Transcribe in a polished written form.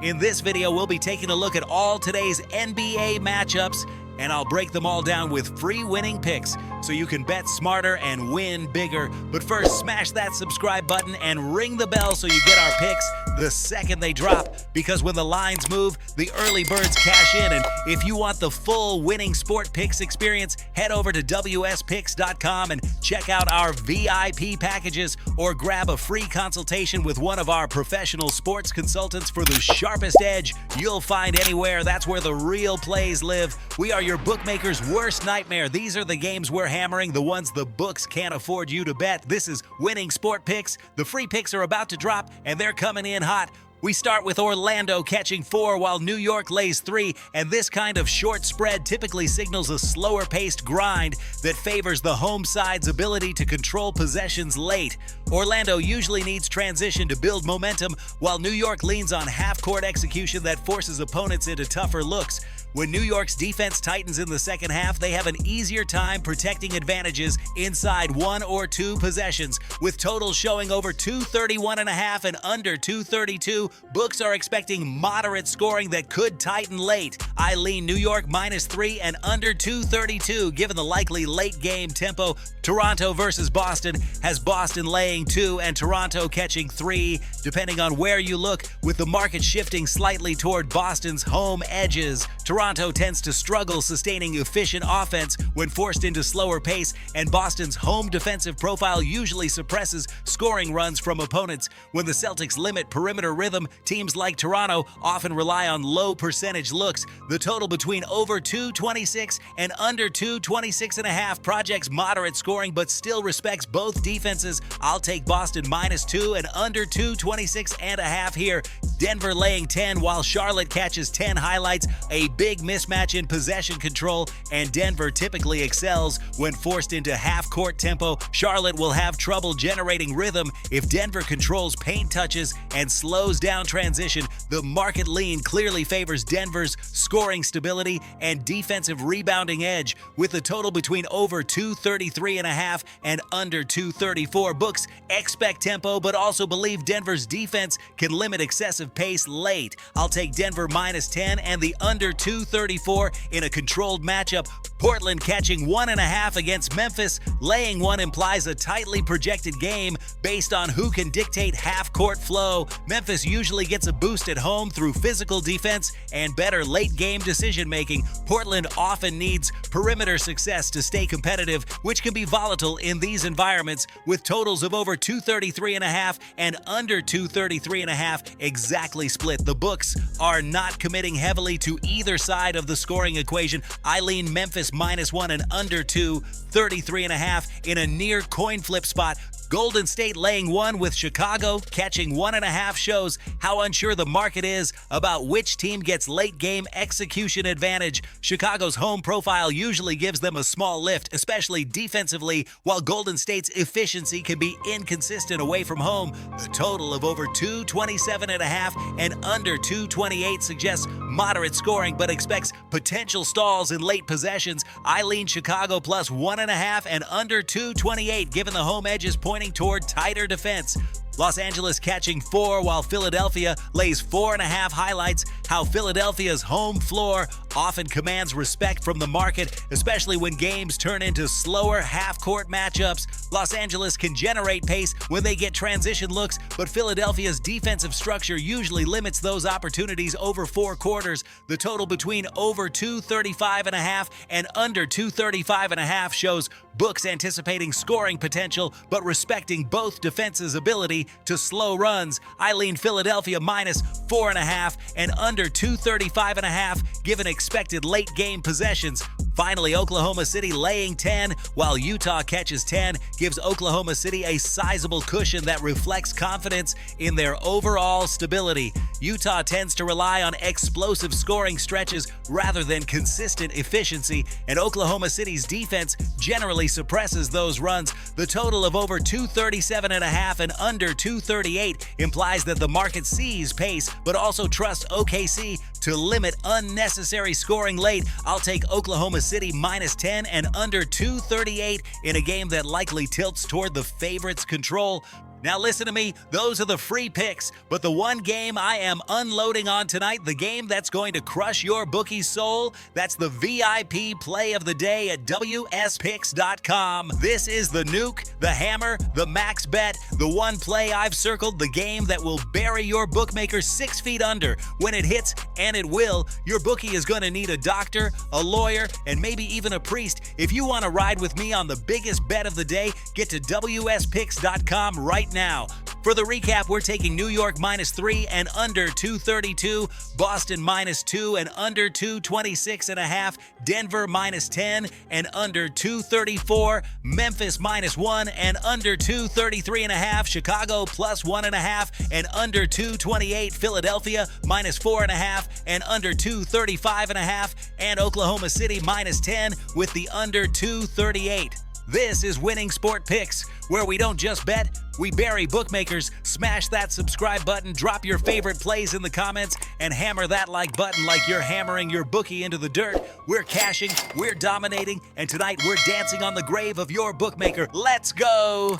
In this video, we'll be taking a look at all today's NBA matchups, and I'll break them all down with free winning picks so you can bet smarter and win bigger. But first, smash that subscribe button and ring the bell so you get our picks the second they drop, because when the lines move, the early birds cash in. And if you want the full winning sport picks experience, head over to wspicks.com and check out our VIP packages, or grab a free consultation with one of our professional sports consultants for the sharpest edge you'll find anywhere. That's where the real plays live. We are your bookmaker's worst nightmare. These are the games we're hammering, the ones the books can't afford you to bet. This is Winning Sport Picks. The free picks are about to drop, and they're coming in hot. We start with Orlando catching 4 while New York lays 3, and this kind of short spread typically signals a slower-paced grind that favors the home side's ability to control possessions late. Orlando usually needs transition to build momentum, while New York leans on half-court execution that forces opponents into tougher looks. When New York's defense tightens in the second half, they have an easier time protecting advantages inside 1 or 2 possessions. With totals showing over 231.5 and under 232, books are expecting moderate scoring that could tighten late. I lean New York -3 and under 232, given the likely late game tempo. Toronto versus Boston has Boston laying 2 and Toronto catching 3, depending on where you look, with the market shifting slightly toward Boston's home edges. Toronto tends to struggle sustaining efficient offense when forced into slower pace, and Boston's home defensive profile usually suppresses scoring runs from opponents. When the Celtics limit perimeter rhythm, teams like Toronto often rely on low percentage looks. The total between over 226 and under 226.5 projects moderate scoring but still respects both defenses. I'll take Boston -2 and under 226.5 here. Denver laying 10 while Charlotte catches 10 highlights a big mismatch in possession control, and Denver typically excels when forced into half-court tempo. Charlotte will have trouble generating rhythm if Denver controls paint touches and slows down transition. The market lean clearly favors Denver's scoring stability and defensive rebounding edge. With the total between over 233.5 and under 234, books expect tempo but also believe Denver's defense can limit excessive pace late. I'll take Denver -10 and the under 234 in a controlled matchup. Portland catching 1.5 against Memphis. Laying 1 implies a tightly projected game based on who can dictate half-court flow. Memphis usually gets a boost at home through physical defense and better late-game decision-making. Portland often needs perimeter success to stay competitive, which can be volatile in these environments. With totals of over 233.5 and under 233.5 exactly split, the books are not committing heavily to either side of the scoring equation. I lean Memphis -1 and under 233.5 in a near coin flip spot. Golden State laying 1 with Chicago catching 1.5 shows how unsure the market is about which team gets late-game execution advantage. Chicago's home profile usually gives them a small lift, especially defensively, while Golden State's efficiency can be inconsistent away from home. The total of over 227.5 and under 228 suggests moderate scoring but expects potential stalls in late possessions. I lean Chicago +1.5 and under 228, given the home edges pointing toward tighter defense. Los Angeles catching 4 while Philadelphia lays 4.5 highlights how Philadelphia's home floor often commands respect from the market, especially when games turn into slower half-court matchups. Los Angeles can generate pace when they get transition looks, but Philadelphia's defensive structure usually limits those opportunities over 4 quarters. The total between over 235.5 and under 235.5 shows books anticipating scoring potential but respecting both defenses' ability to slow runs. I lean Philadelphia -4.5 and under 235.5, given expected late-game possessions. Finally, Oklahoma City laying 10 while Utah catches 10 gives Oklahoma City a sizable cushion that reflects confidence in their overall stability. Utah tends to rely on explosive scoring stretches rather than consistent efficiency, and Oklahoma City's defense generally suppresses those runs. The total of over 237.5 and under 238 implies that the market sees pace but also trusts OKC to limit unnecessary scoring late. I'll take Oklahoma City -10 and under 238 in a game that likely tilts toward the favorites' control. Now listen to me, those are the free picks, but the one game I am unloading on tonight, the game that's going to crush your bookie's soul, that's the VIP play of the day at wspicks.com. This is the nuke, the hammer, the max bet, the one play I've circled, the game that will bury your bookmaker 6 feet under. When it hits, and it will, your bookie is going to need a doctor, a lawyer, and maybe even a priest. If you want to ride with me on the biggest bet of the day, get to wspicks.com right now. For the recap, we're taking New York -3 and under 232, Boston -2 and under 226.5, Denver -10 and under 234, Memphis -1 and under 233.5, Chicago +1.5 and under 228, Philadelphia -4.5 and under 235.5, and Oklahoma City -10 with the under 238. This is Winning Sport Picks, where we don't just bet, we bury bookmakers. Smash that subscribe button, drop your favorite plays in the comments, and hammer that like button like you're hammering your bookie into the dirt. We're cashing, we're dominating, and tonight we're dancing on the grave of your bookmaker. Let's go!